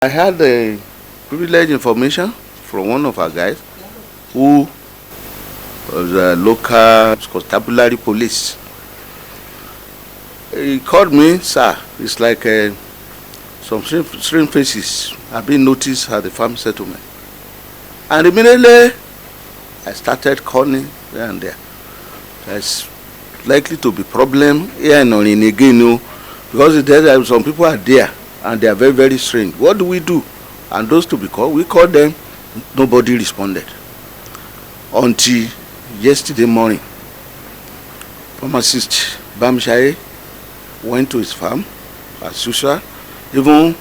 I had a privileged information from one of our guys who was a local constabulary police. He called me, sir. It's like some strange faces have been noticed at the farm settlement. And immediately I started calling here and there. There's likely to be problem here in Orin-Ekiti, because there some people are there and they are very, very strange. What do we do? And those to be called, we called them, nobody responded. Until yesterday morning, Pharmacist Bamisaye went to his farm as usual, even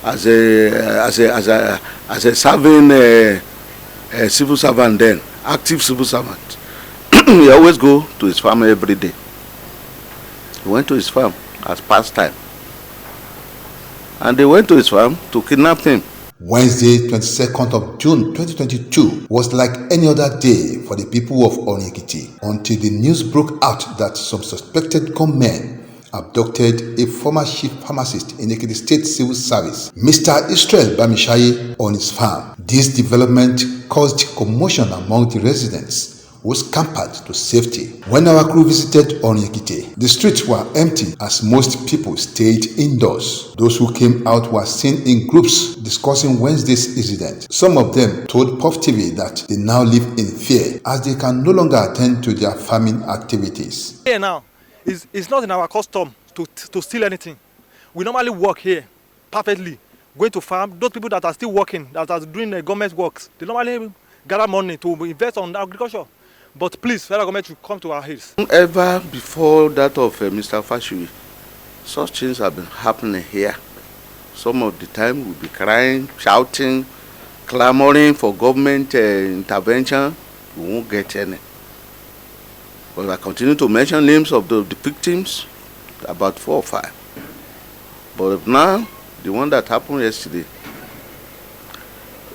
as a serving civil servant then, active civil servant. He always go to his farm every day. He went to his farm as pastime. And they went to his farm to kidnap him. Wednesday, 22nd of June 2022 was like any other day for the people of Orin-Ekiti until the news broke out that some suspected gunmen abducted a former chief pharmacist in Ekiti State Civil Service, Mr. Israel Bamisaye, on his farm. This development caused commotion among the residents, who scampered to safety. When our crew visited Orin-Ekiti, the streets were empty as most people stayed indoors. Those who came out were seen in groups discussing Wednesday's incident. Some of them told Puff TV that they now live in fear as they can no longer attend to their farming activities. Here now, it's not in our custom to steal anything. We normally work here perfectly, going to farm. Those people that are still working, that are doing government works, they normally gather money to invest on agriculture. But please, federal government should come to our aid. Ever before that of Mr. Fashui, such things have been happening here. Some of the time we'll be crying, shouting, clamoring for government intervention. We won't get any. But I continue to mention names of the victims, about 4 or 5. But now, the one that happened yesterday,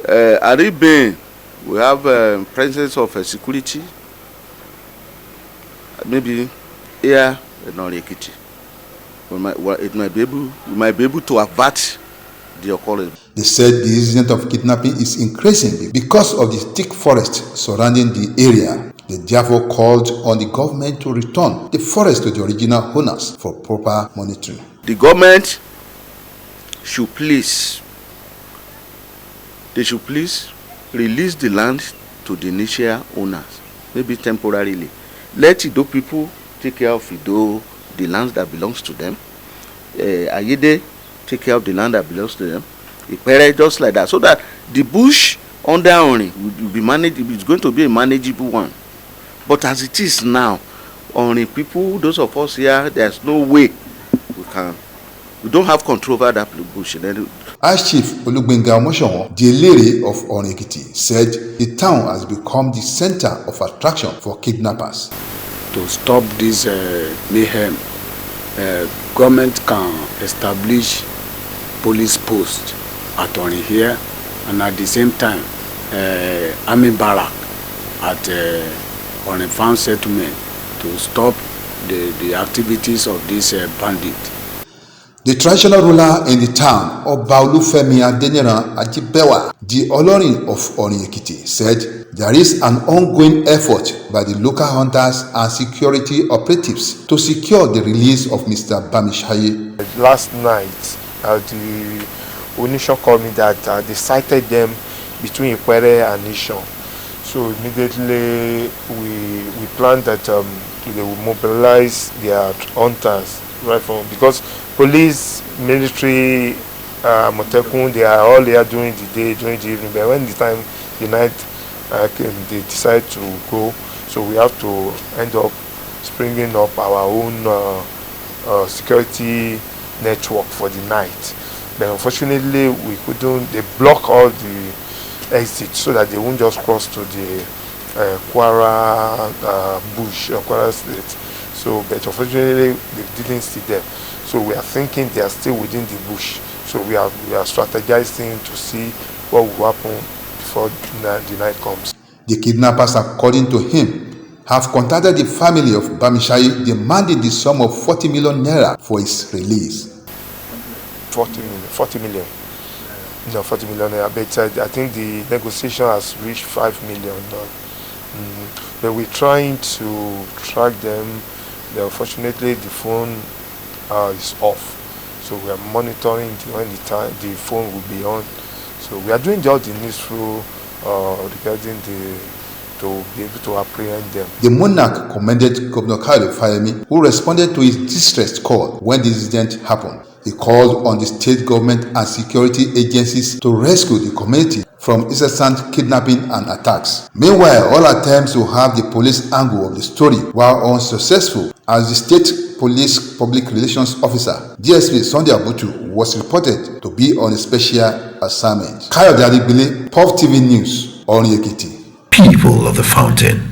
Aribin, we have presence of security. Maybe here in Orin-Ekiti, we might be able to avert the occurrence. They said the incident of kidnapping is increasing because of the thick forest surrounding the area. They therefore called on the government to return the forest to the original owners for proper monitoring. The government should please release the land to the initial owners, maybe temporarily. Let Ido people take care of the lands that belongs to them. Ayede take care of the land that belongs to them. Ipere just like that, so that the bush under Orin will be managed. It's going to be a manageable one. But as it is now, Orin people, those of us here, there's no way we don't have control over that bush. As Chief Olugbenga Omoshonwo, the Elere of Orin-Ekiti, said the town has become the center of attraction for kidnappers. To stop this mayhem, government can establish police posts at Orin here, and at the same time, army barrack at Orin farm settlement to stop the activities of this bandit. The traditional ruler in the town, Oba Olufemi Adeniran Ajibewa, the Olorin of Orin-Ekiti, said there is an ongoing effort by the local hunters and security operatives to secure the release of Mr. Bamisaye. Last night, the Onisho called me that they sighted them between Ipere and Nishon. So immediately we planned that they will mobilize their hunters right from, because police, military, Motekun, they are all here during the day, during the evening. But when the night came, they decide to go. So we have to end up springing up our own security network for the night. But unfortunately, we couldn't. They block all the exits so that they won't just cross to the Kwara bush or Kwara state. So, but unfortunately, they didn't see them. So we are thinking they are still within the bush. So we are strategizing to see what will happen before the night comes. The kidnappers, according to him, have contacted the family of Bamisaye, demanding the sum of 40 million naira for his release. 40 million. No, 40 million naira. But I think the negotiation has reached 5 million now. But we're trying to track them. But unfortunately, the phone is off. So we are monitoring when the phone will be on. So we are doing all the needful regarding to be able to apprehend them. The monarch commended Governor Kayode Fayemi, who responded to his distress call when the incident happened. He called on the state government and security agencies to rescue the community from incessant kidnapping and attacks. Meanwhile, all attempts to have the police angle of the story were unsuccessful, as the state police public relations officer, DSP Sunday Abutu, was reported to be on a special assignment. Kayode Adigbile, Puff TV News, Orin-Ekiti. People of the Fountain.